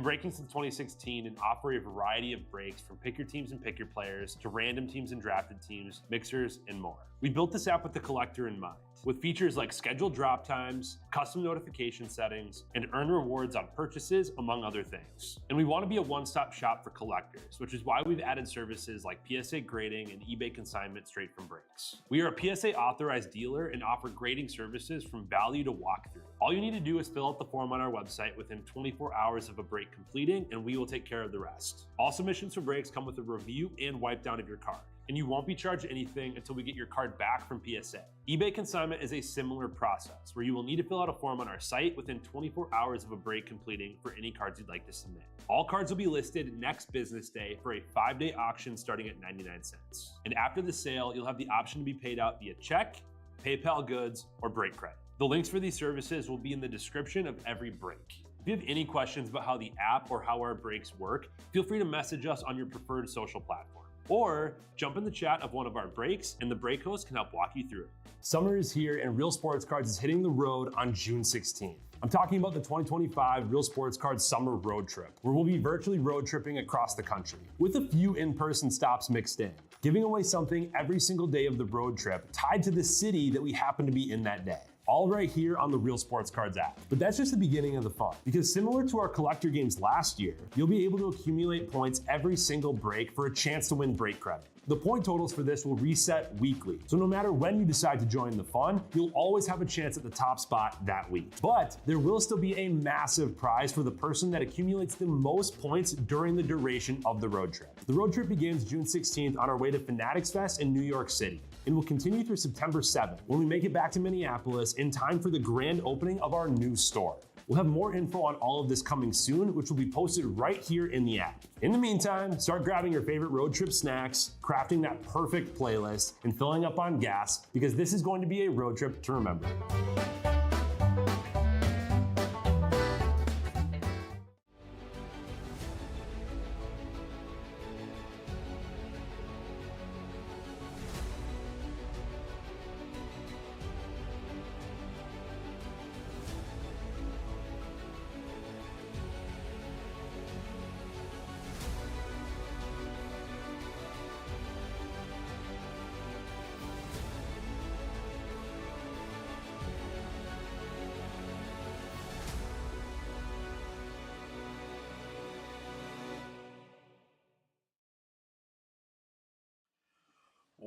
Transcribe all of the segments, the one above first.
breaking since 2016 and offer a variety of breaks from pick your teams and pick your players to random teams and drafted teams, mixers, and more. We built this app with the collector in mind, with features like scheduled drop times, custom notification settings, and earn rewards on purchases, among other things. And we want to be a one-stop shop for collectors, which is why we've added services like PSA grading and eBay consignment straight from breaks. We are a PSA authorized dealer and offer grading services from value to walkthrough. All you need to do is fill out the form on our website within 24 hours of a break completing, and we will take care of the rest. All submissions for breaks come with a review and wipe down of your card, and you won't be charged anything until we get your card back from PSA. eBay consignment is a similar process where you will need to fill out a form on our site within 24 hours of a break completing for any cards you'd like to submit. All cards will be listed next business day for a 5-day auction starting at 99 cents. And after the sale, you'll have the option to be paid out via check, PayPal goods, or break credit. The links for these services will be in the description of every break. If you have any questions about how the app or how our breaks work, feel free to message us on your preferred social platform. Or jump in the chat of one of our breaks and the break host can help walk you through it. Summer is here and Real Sports Cards is hitting the road on June 16th. I'm talking about the 2025 Real Sports Cards Summer Road Trip, where we'll be virtually road tripping across the country, with a few in-person stops mixed in, giving away something every single day of the road trip tied to the city that we happen to be in that day. All right here on the Real Sports Cards app. But that's just the beginning of the fun, because similar to our collector games last year, you'll be able to accumulate points every single break for a chance to win break credit. The point totals for this will reset weekly, so no matter when you decide to join the fun, you'll always have a chance at the top spot that week. But there will still be a massive prize for the person that accumulates the most points during the duration of the road trip. The road trip begins June 16th on our way to Fanatics Fest in New York City, and will continue through September 7th when we make it back to Minneapolis in time for the grand opening of our new store. We'll have more info on all of this coming soon, which will be posted right here in the app. In the meantime, start grabbing your favorite road trip snacks, crafting that perfect playlist, and filling up on gas, because this is going to be a road trip to remember.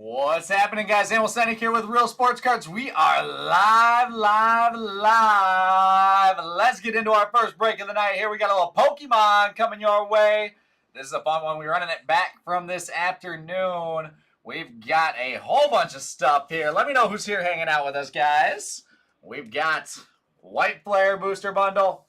What's happening, guys? Emil Steinick here with Real Sports Cards. We are live. Let's get into our first break of the night here. We got a little Pokemon coming your way. This is a fun one. We're running it back from this afternoon. We've got a whole bunch of stuff here. Let me know who's here hanging out with us, guys. We've got White Flare Booster Bundle,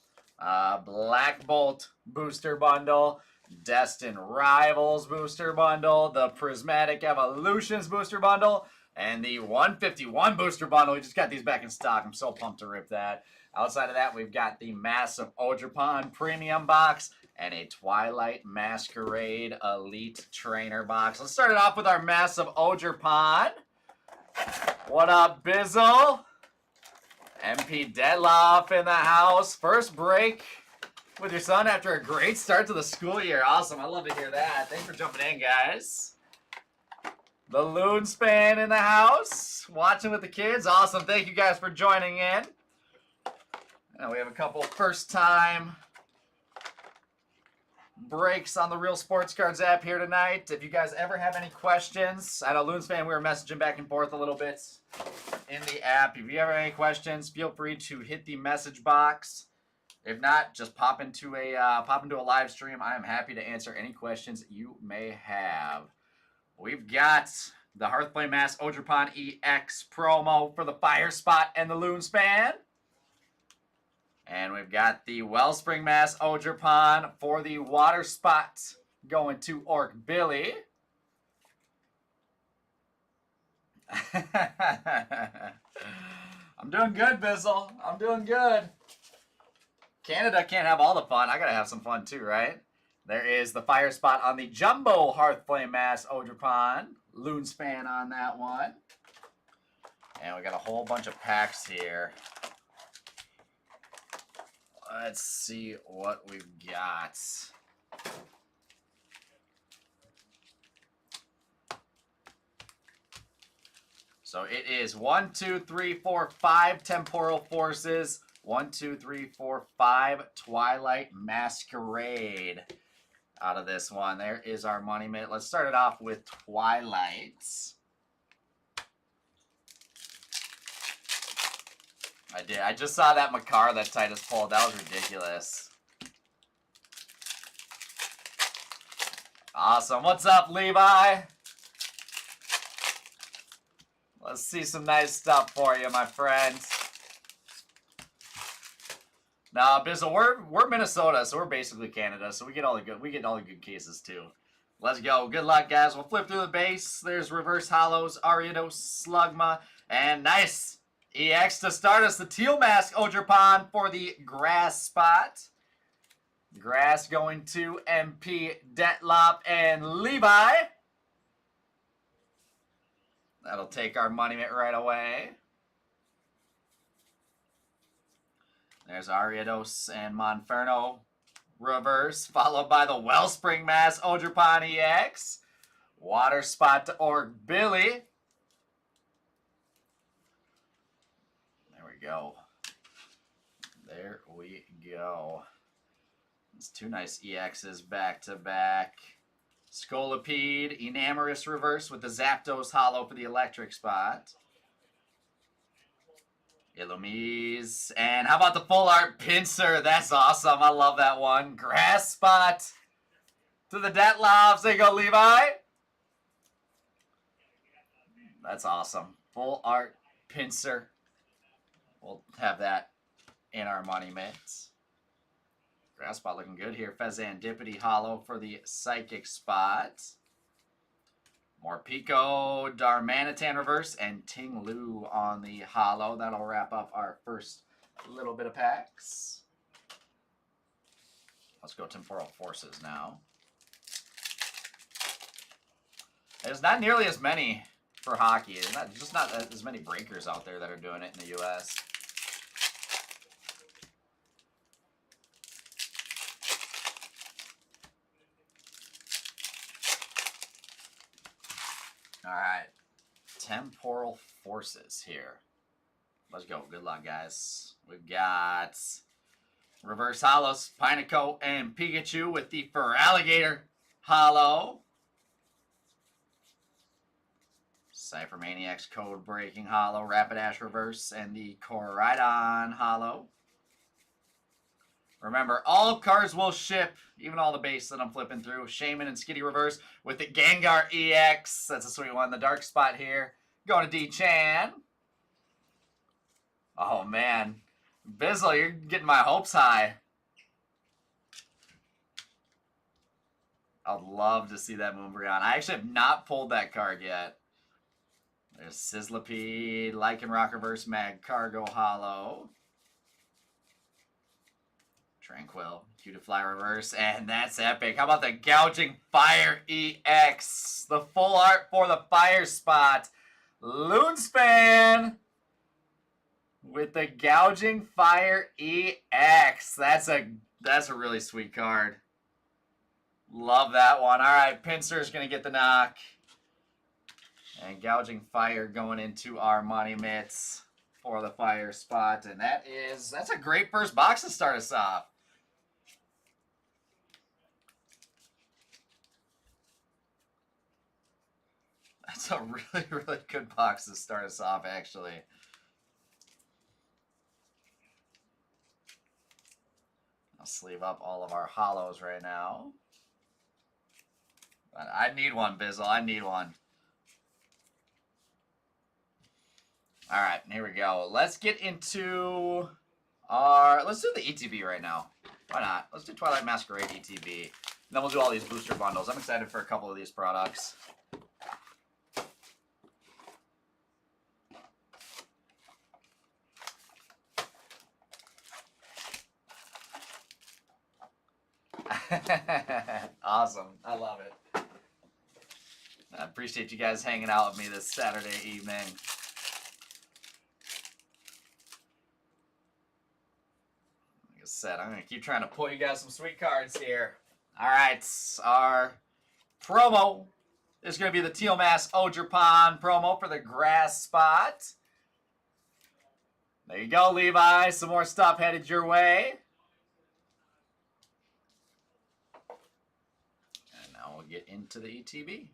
Black Bolt Booster Bundle, Destined Rivals Booster Bundle, the Prismatic Evolutions Booster Bundle, and the 151 Booster Bundle. We just got these back in stock. I'm so pumped to rip that. Outside of that, we've got the Massive Ogerpon Premium Box and a Twilight Masquerade Elite Trainer Box. Let's start it off with our Massive Ogerpon. What up, Bizzle? MP Deadloff in the house. First break with your son after a great start to the school year. Awesome. I love to hear that. Thanks for jumping in, guys. The Loonspan in the house. Watching with the kids. Awesome. Thank you guys for joining in. And we have a couple first-time breaks on the Real Sports Cards app here tonight. If you guys ever have any questions, I know Loonspan, we were messaging back and forth a little bit in the app. If you ever have any questions, feel free to hit the message box. If not, just pop into a live stream. I am happy to answer any questions you may have. We've got the Hearthflame Mass Ogerpon EX promo for the Fire Spot and the Loonspan. And we've got the Wellspring Mass Ogerpon for the Water Spot going to Orc Billy. I'm doing good, Bizzle. I'm doing good. Canada can't have all the fun. I gotta have some fun too, right? There is the Fire Spot on the Jumbo Hearthflame Mass Ogerpon. Loonspan on that one. And we got a whole bunch of packs here. Let's see what we've got. So it is 1, 2, 3, 4, 5 Temporal Forces. 1, 2, 3, 4, 5 Twilight Masquerade out of this one. There is our money mitt. Let's start it off with Twilights. I did. I just saw that Makar that Titus pulled. That was ridiculous. Awesome. What's up, Levi? Let's see some nice stuff for you, my friends. Now, Bizzle, we're Minnesota, so we're basically Canada, so we get all the good cases too. Let's go. Good luck, guys. We'll flip through the base. There's Reverse Hollows, Ariados, Slugma, and nice EX to start us. The Teal Mask Ogerpon for the grass spot. Grass going to MP, Detlop, and Levi. That'll take our money mitt right away. There's Ariados and Monferno reverse, followed by the Wellspring Mask Ogerpon EX. Water Spot to Org Billy. There we go. There we go. It's two nice EXs back to back. Scolipede, Enamorous reverse with the Zapdos Hollow for the electric spot. Illumise. And how about the full art Pinsir? That's awesome. I love that one. Grass spot to the Detlovs. There you go, Levi. That's awesome. Full art Pinsir. We'll have that in our money mitts. Grass spot looking good here. Fezandipity Hollow for the psychic spot. More Pico, Darmanitan reverse, and Ting Lu on the hollow. That'll wrap up our first little bit of packs. Let's go Temporal Forces now. There's not nearly as many for hockey. There's just not as many breakers out there that are doing it in the U.S. All right, Temporal Forces here. Let's go. Good luck, guys. We've got Reverse Hollows, Pineco, and Pikachu with the Feraligatr Hollow. Cypher Maniacs Code Breaking Hollow, Rapidash Reverse, and the Koraidon Hollow. Remember, all cards will ship, even all the base that I'm flipping through. Shaman and Skitty Reverse with the Gengar EX. That's a sweet one. The dark spot here. Going to D-Chan. Oh, man. Bizzle, you're getting my hopes high. I'd love to see that Moonbreon. I actually have not pulled that card yet. There's Sizzlipede, Lycanroc Reverse, Magcargo Hollow. Tranquil, Cutiefly reverse, and that's epic. How about the Gouging Fire EX? The full art for the fire spot. Loonspan with the Gouging Fire EX. That's a really sweet card. Love that one. All right, Pinsir's going to get the knock. And Gouging Fire going into our money mitts for the fire spot. And that's a great first box to start us off. That's a really, really good box to start us off, actually. I'll sleeve up all of our hollows right now. But I need one, Bizzle. I need one. All right, here we go. Let's get into our... Let's do the ETB right now. Why not? Let's do Twilight Masquerade ETB. And then we'll do all these booster bundles. I'm excited for a couple of these products. Awesome. I love it. I appreciate you guys hanging out with me this Saturday evening. said, I'm going to keep trying to pull you guys some sweet cards here. All right, our promo is going to be the Teal Mask Ogerpon promo for the grass spot. There you go, Levi. Some more stuff headed your way. And now we'll get into the ETB.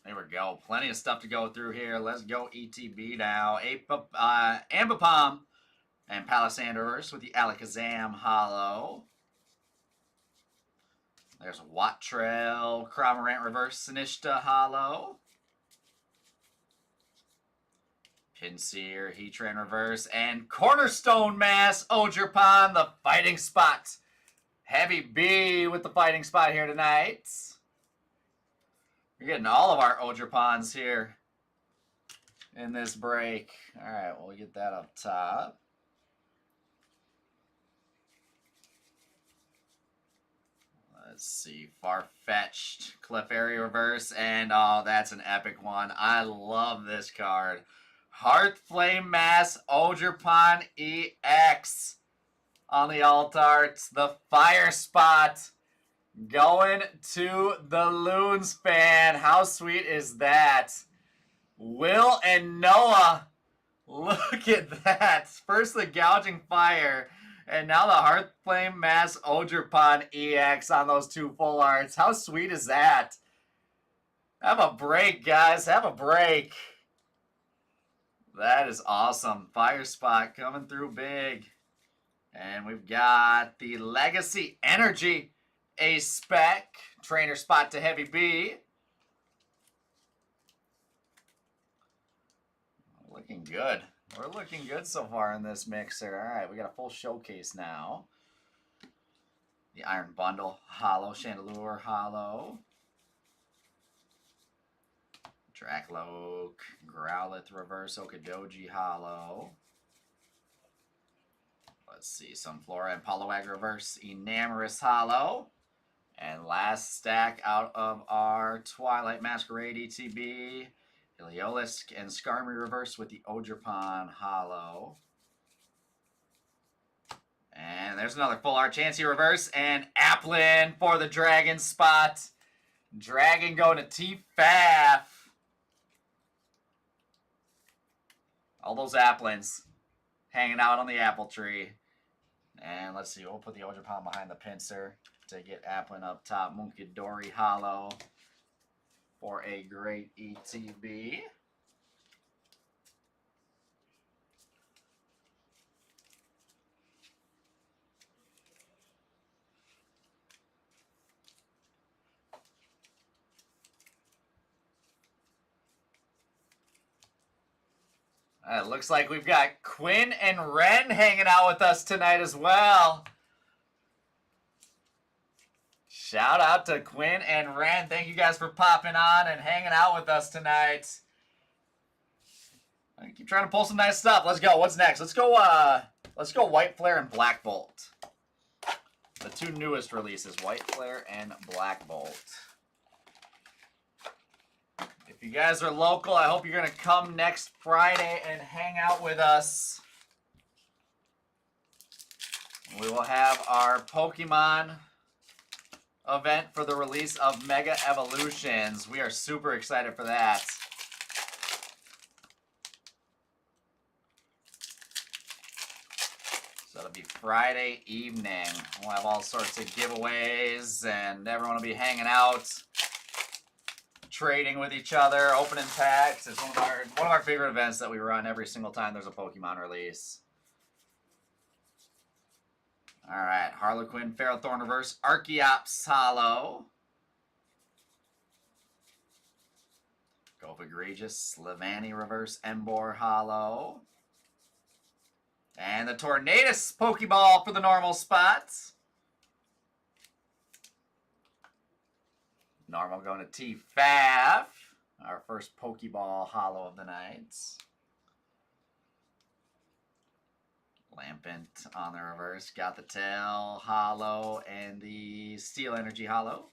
There we go. Plenty of stuff to go through here. Let's go ETB now. Ambipom and Palisandros with the Alakazam Hollow. There's Wattrel, Cramorant Reverse Sinishta Hollow. Pinsir, Heatran Reverse, and Cornerstone Mass Ogerpon, the Fighting Spot. Heavy B with the Fighting Spot here tonight. We're getting all of our Ogerpons here in this break. All right, we'll get that up top. Let's see, Farfetch'd, Clefairy Reverse, and oh, that's an epic one. I love this card. Heartflame Mass Ogerpon EX on the altar. It's the Fire Spot. Going to the Loons fan. How sweet is that? Will and Noah. Look at that. First the Gouging Fire. And now the Heartflame Mass Ogerpon EX on those two full arts. How sweet is that? Have a break, guys. Have a break. That is awesome. Fire Spot coming through big. And we've got the Legacy Energy A-Spec, Trainer Spot to Heavy B. Looking good. We're looking good so far in this mixer. All right, we got a full showcase now. The Iron Bundle, Hollow, Chandelure, Hollow. Drakloak, Growlithe, Reverse, Okadoji, Hollow. Let's see, Sunflora and Poliwag Reverse, Enamorous, Hollow. And last stack out of our Twilight Masquerade ETB, Heliolisk and Skarmory Reverse with the Ogerpon Hollow. And there's another full art Chansey Reverse and Applin for the Dragon spot. Dragon going to T-Faf. All those Applins hanging out on the apple tree. And let's see, we'll put the Ogerpon behind the pincer to get Applin up top. Munkidori Hollow for a great ETB. It looks like we've got Quinn and Ren hanging out with us tonight as well. Shout out to Quinn and Ren. Thank you guys for popping on and hanging out with us tonight. I keep trying to pull some nice stuff. Let's go. What's next? Let's go White Flare and Black Bolt. The two newest releases, White Flare and Black Bolt. If you guys are local, I hope you're going to come next Friday and hang out with us. We will have our Pokemon event for the release of Mega Evolutions. We are super excited for that. So it'll be Friday evening. We'll have all sorts of giveaways and everyone will be hanging out, trading with each other, opening packs. It's one of our favorite events that we run every single time there's a Pokemon release. All right, Harlequin, Ferrothorn Reverse, Archeops Hollow. Go for Egregious, Levani reverse, Embor Hollow. And the Tornadus Pokeball for the normal spots. Normal going to T-Faf. Our first Pokeball Hollow of the night. Lampent on the reverse. Got the Tail Hollow and the Steel Energy Hollow.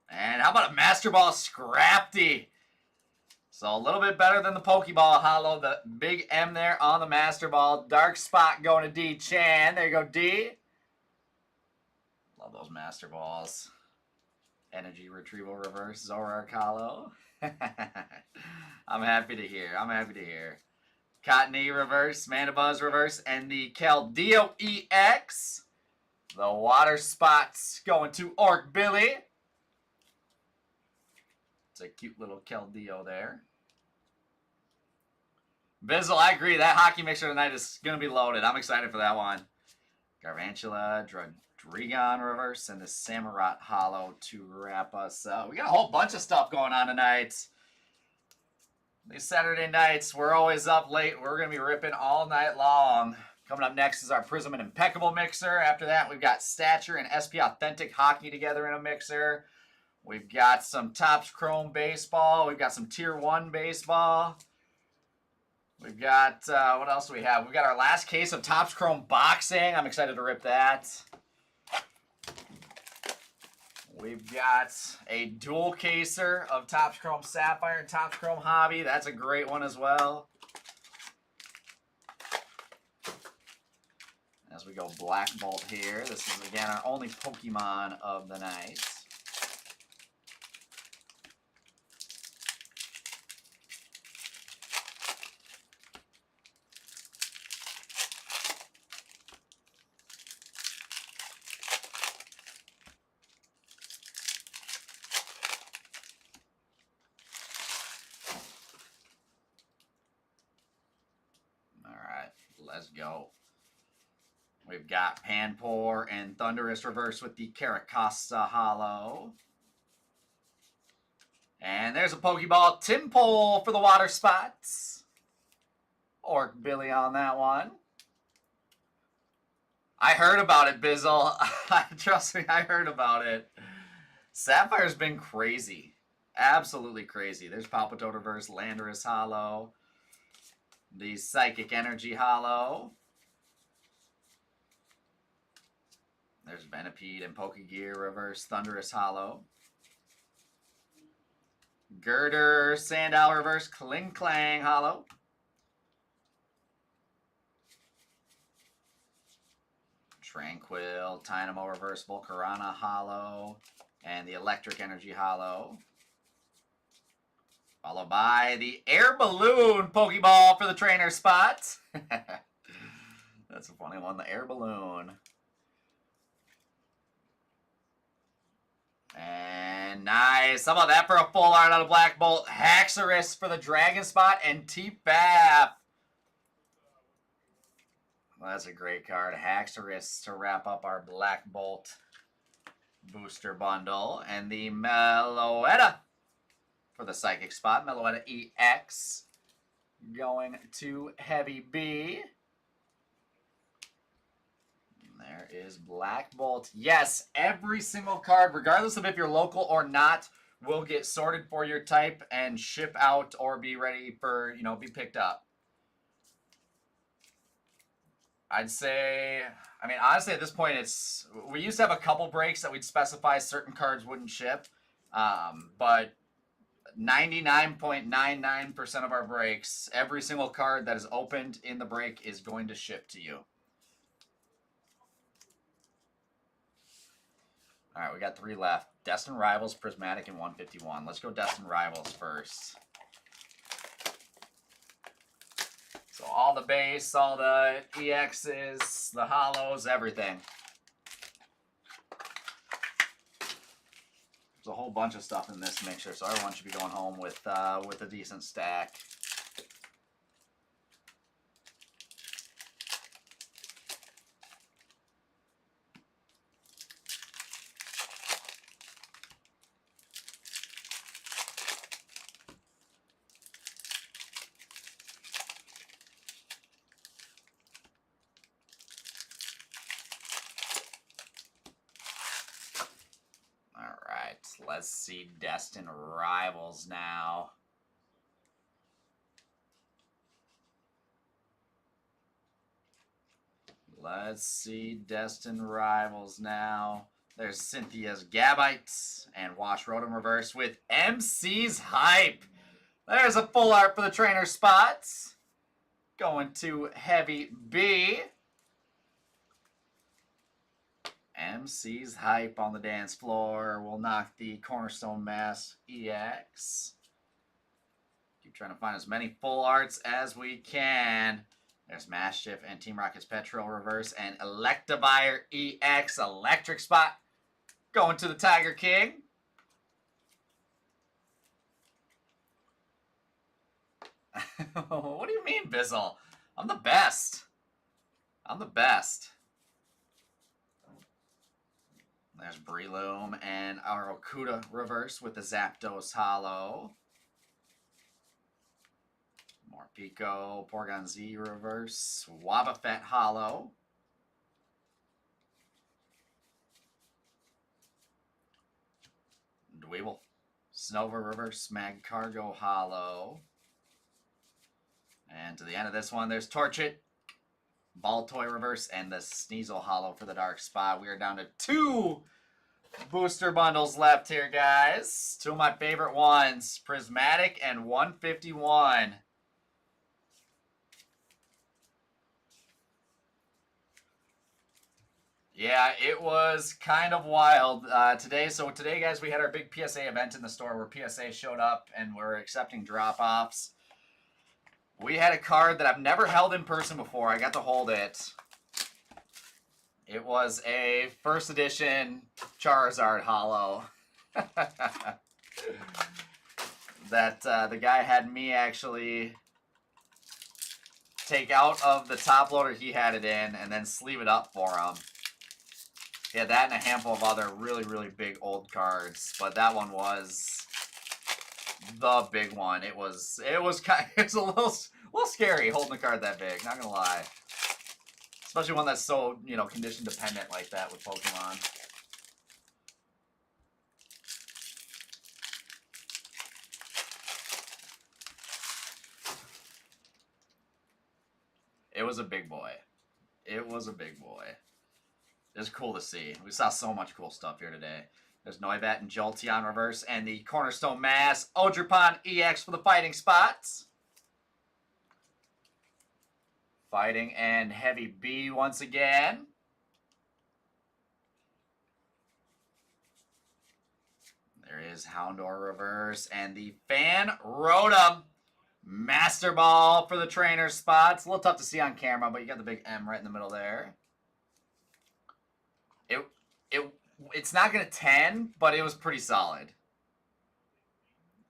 And how about a Master Ball Scrafty? So a little bit better than the Pokeball Hollow. The big M there on the Master Ball. Dark Spot going to D Chan. There you go, D. Love those Master Balls. Energy Retrieval Reverse. Zoroark Hollow. I'm happy to hear. I'm happy to hear. Cottony Reverse. Mandibuzz Reverse. And the Keldeo EX. The Water Spots going to Orc Billy. It's a cute little Keldeo there. Bizzle, I agree. That hockey mixer tonight is going to be loaded. I'm excited for that one. Garvantula, Dragon Reverse, and the Samurott Hollow to wrap us up. We got a whole bunch of stuff going on tonight. These Saturday nights, we're always up late. We're going to be ripping all night long. Coming up next is our Prism and Impeccable mixer. After that, we've got Stature and SP Authentic Hockey together in a mixer. We've got some Topps Chrome Baseball. We've got some Tier 1 Baseball. We've got, what else do we have? We've got our last case of Topps Chrome Boxing. I'm excited to rip that. We've got a dual caser of Topps Chrome Sapphire and Topps Chrome Hobby. That's a great one as well. As we go Black Bolt here. This is, again, our only Pokemon of the night. Let's go. We've got Panpour and Thunderous Reverse with the Caracasa Hollow. And there's a Pokeball Timpole for the Water Spots. Orc Billy on that one. I heard about it, Bizzle. Trust me, I heard about it. Sapphire's been crazy. Absolutely crazy. There's Palpitoad Reverse, Landorus Hollow. The Psychic Energy Hollow. There's Venipede and Pokegear Reverse, Thunderous Hollow. Girder, Sandile Reverse, Kling Klang Hollow. Tranquil, Tynamo Reverse, Volcarona Hollow. And the Electric Energy Hollow. Followed by the Air Balloon Pokeball for the trainer spot. That's a funny one, the Air Balloon. And nice. How about that for a full art out of Black Bolt? Haxorus for the Dragon spot and T-Bap. Well, that's a great card. Haxorus to wrap up our Black Bolt booster bundle. And the Meloetta for the Psychic spot. Meloetta EX going to Heavy B. And there is Black Bolt. Yes, every single card, regardless of if you're local or not, will get sorted for your type and ship out or be ready for, you know, be picked up. I'd say, I mean, honestly, at this point, we used to have a couple breaks that we'd specify certain cards wouldn't ship, but 99.99% of our breaks, every single card that is opened in the break is going to ship to you. All right, we got 3 left. Destined Rivals, Prismatic, and 151. Let's go Destined Rivals first. So all the base, all the EXs, the hollows, everything. There's a whole bunch of stuff in this mixer, so everyone should be going home with a decent stack. Let's see Destined Rivals now. Let's see Destined Rivals now. There's Cynthia's Gabites and Wash Rotom Reverse with MC's Hype. There's a full art for the trainer spots. Going to Heavy B. MC's Hype on the dance floor. We'll knock the Cornerstone Mass EX. Keep trying to find as many full arts as we can. There's Mastiff and Team Rocket's Petrol Reverse and Electivire EX Electric Spot. Going to the Tiger King. What do you mean, Bizzle? I'm the best. I'm the best. There's Breloom and our Okuda Reverse with the Zapdos Hollow. More Pico, Porygon Z Reverse, Wobbuffet Hollow. Dweeble, Snover Reverse, Magcargo Hollow. And to the end of this one, there's Torchit, Baltoy Reverse, and the Sneasel Hollow for the dark spot. We are down to 2 booster bundles left here, guys. 2 of my favorite ones, Prismatic and 151. Yeah, it was kind of wild today. So today, guys, we had our big PSA event in the store where PSA showed up and we're accepting drop-offs. We had a card that I've never held in person before. I got to hold it. It was a first edition Charizard Hollow. That the guy had me actually take out of the top loader he had it in and then sleeve it up for him. He had that and a handful of other really, really big old cards, but that one was the big one. It was it's a little scary holding a card that big, not gonna lie. Especially one that's so, you know, condition dependent like that with Pokemon. It was a big boy. It was a big boy. It was cool to see. We saw so much cool stuff here today. There's Noibat and Jolteon Reverse and the Cornerstone Mass Ogerpon EX for the fighting spots. Fighting and Heavy B once again. There is Houndour Reverse and the Fan Rotom Master Ball for the trainer spots. A little tough to see on camera, but you got the big M right in the middle there. It's not going to 10, but it was pretty solid.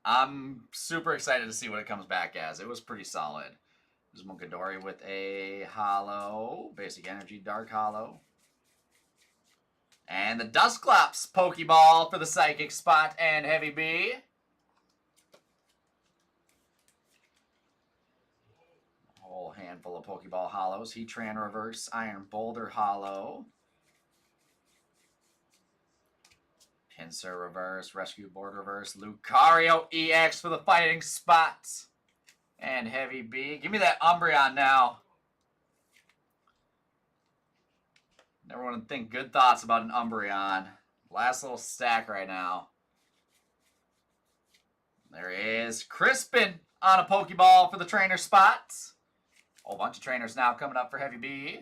I'm super excited to see what it comes back as. It was pretty solid. There's Munkidori with a Hollow, Basic Energy Dark Hollow. And the Dusclops Pokeball for the Psychic spot and Heavy B. A whole handful of Pokeball Hollows. Heatran Reverse, Iron Boulder Hollow. Pinsir Reverse, Rescue Board Reverse, Lucario EX for the fighting spots. And Heavy B. Give me that Umbreon now. Never want to think good thoughts about an Umbreon. Last little stack right now. There is Crispin on a Pokeball for the trainer spots. A whole bunch of trainers now coming up for Heavy B.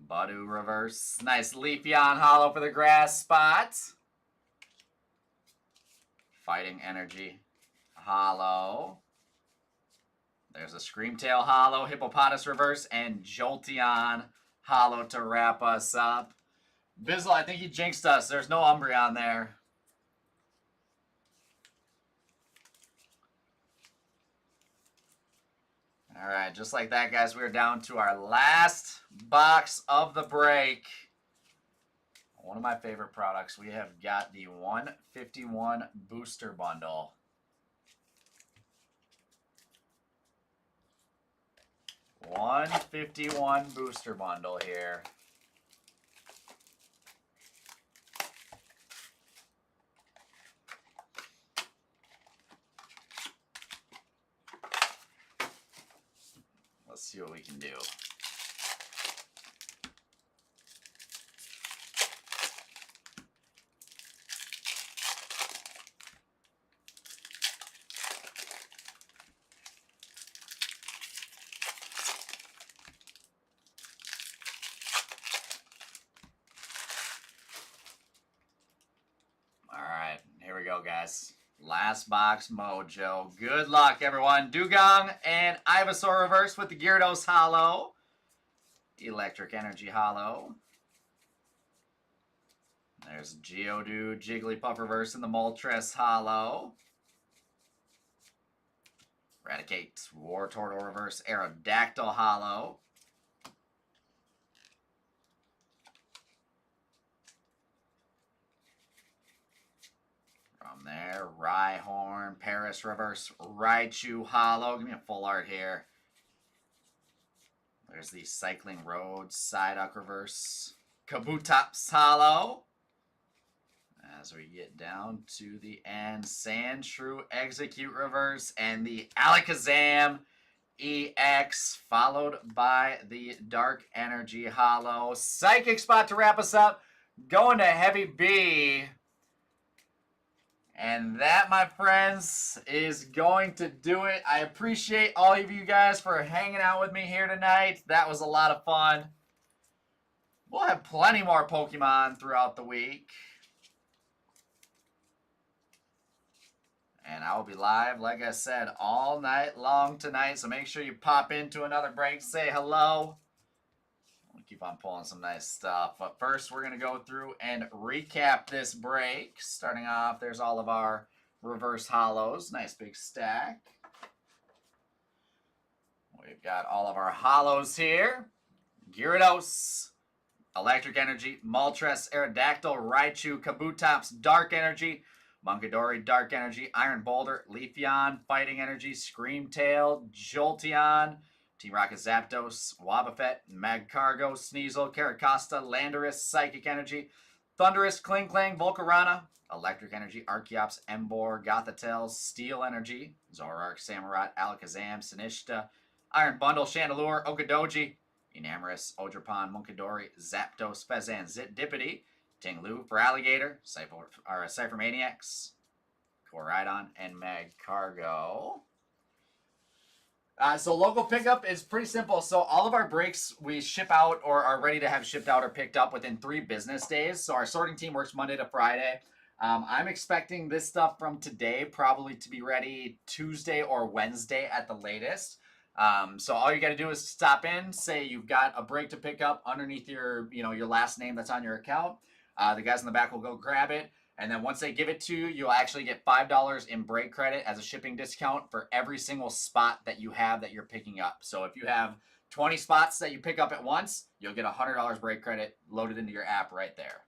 Budu Reverse. Nice Leafeon Hollow for the grass spots. Fighting Energy Hollow. There's a Screamtail Hollow, Hippopotas Reverse, and Jolteon Hollow to wrap us up. Bizzle, I think you jinxed us. There's no Umbreon there. All right, just like that, guys, we're down to our last box of the break. One of my favorite products. We have got the 151 Booster Bundle. 151 booster bundle here. Let's see what we can do. All right, here we go, guys. Last box mojo. Good luck, everyone. Dugong and Ivysaur reverse with the Gyarados holo. Electric Energy holo. There's Geodude, Jigglypuff reverse in the Moltres holo. Eradicate, Wartortle reverse, Aerodactyl holo. From there, Rhyhorn, Paris reverse, Raichu holo. Give me a full art here. There's the Cycling Road, Psyduck reverse, Kabutops holo. As we get down to the end, Sandshrew Execute reverse and the Alakazam EX, followed by the Dark Energy holo. Psychic spot to wrap us up. Going to Heavy B. And that, my friends, is going to do it. I appreciate all of you guys for hanging out with me here tonight. That was a lot of fun. We'll have plenty more Pokemon throughout the week. And I will be live, like I said, all night long tonight. So make sure you pop into another break, say hello. We'll keep on pulling some nice stuff. But first, we're going to go through and recap this break. Starting off, there's all of our reverse holos. Nice big stack. We've got all of our holos here. Gyarados, Electric Energy, Moltres, Aerodactyl, Raichu, Kabutops, Dark Energy, Munkidori, Dark Energy, Iron Boulder, Leafeon, Fighting Energy, Screamtail, Jolteon, Team Rocket Zapdos, Wobbuffet, Magcargo, Sneasel, Caracosta, Landorus, Psychic Energy, Thundurus, Klinklang, Volcarona, Electric Energy, Archeops, Emboar, Gothitelle, Steel Energy, Zoroark, Samurott, Alakazam, Sinishta, Iron Bundle, Chandelure, Okadoji, Enamorus, Ogerpon, Munkidori, Zapdos, Fezan, Zitdippity, Tinglu for Alligator, Cyphermaniacs, Koraidon, and Magcargo. So local pickup is pretty simple. So all of our breaks we ship out or are ready to have shipped out or picked up within 3 business days. So our sorting team works Monday to Friday. I'm expecting this stuff from today probably to be ready Tuesday or Wednesday at the latest. So all you got to do is stop in, say you've got a break to pick up underneath your last name that's on your account. The guys in the back will go grab it. And then once they give it to you, you'll actually get $5 in break credit as a shipping discount for every single spot that you have that you're picking up. So if you have 20 spots that you pick up at once, you'll get $100 break credit loaded into your app right there.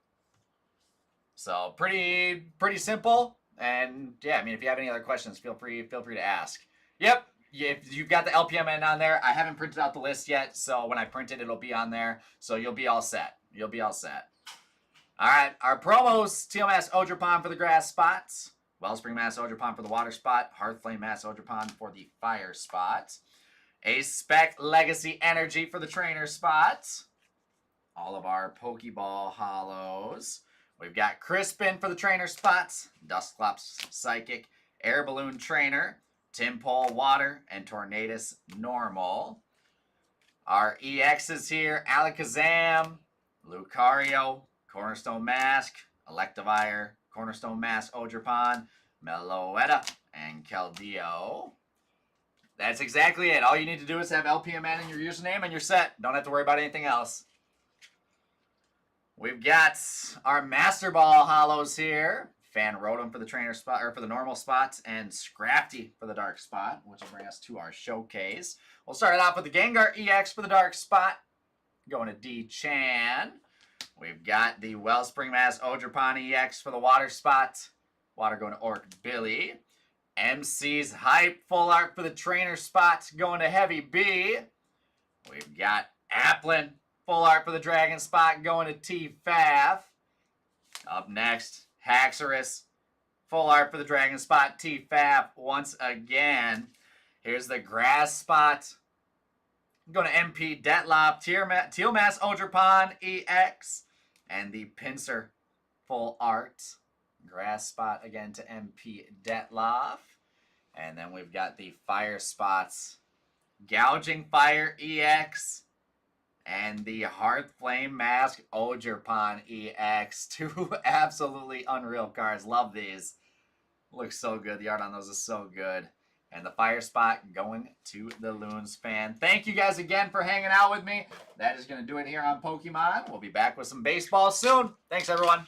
So pretty simple. And yeah, I mean, if you have any other questions, feel free to ask. Yep. If you've got the LPMN on there, I haven't printed out the list yet. So when I print it, it'll be on there. So you'll be all set. All right, our promos, Teal Mass Ogerpon for the grass spots, Wellspring Mass Ogerpon for the water spot, Hearthflame Mass Ogerpon for the fire spot, Ace Spec Legacy Energy for the trainer spot, all of our Pokeball holos. We've got Crispin for the trainer spots, Dusclops Psychic, Air Balloon Trainer, Timpole Water, and Tornadus Normal. Our EXs here, Alakazam, Lucario, Cornerstone Mask, Electivire, Cornerstone Mask Ogerpon, Meloetta, and Keldeo. That's exactly it. All you need to do is have LPMN in your username and you're set. Don't have to worry about anything else. We've got our Master Ball holos here. Fan Rotom for the trainer spot or for the normal spot, and Scrafty for the dark spot, which will bring us to our showcase. We'll start it off with the Gengar EX for the dark spot. Going to D Chan. We've got the Wellspring Mass Ogerpon EX for the water spot. Water going to Orc Billy. MC's Hype Full Art for the trainer spot. Going to Heavy B. We've got Applin. Full art for the Dragon Spot going to T-Faf. Up next, Haxorus. Full art for the Dragon Spot, T-Faf once again. Here's the Grass Spot. Going to MP Detlop, Tealmass Ogerpon EX, and the Pinsir full art. Grass Spot again to MP Detlop. And then we've got the Fire Spots. Gouging Fire EX. And the Hearth Flame Mask Ogerpon EX. Two absolutely unreal cards. Love these. Looks so good. The art on those is so good. And the Fire Spot going to the Loons fan. Thank you guys again for hanging out with me. That is going to do it here on Pokemon. We'll be back with some baseball soon. Thanks, everyone.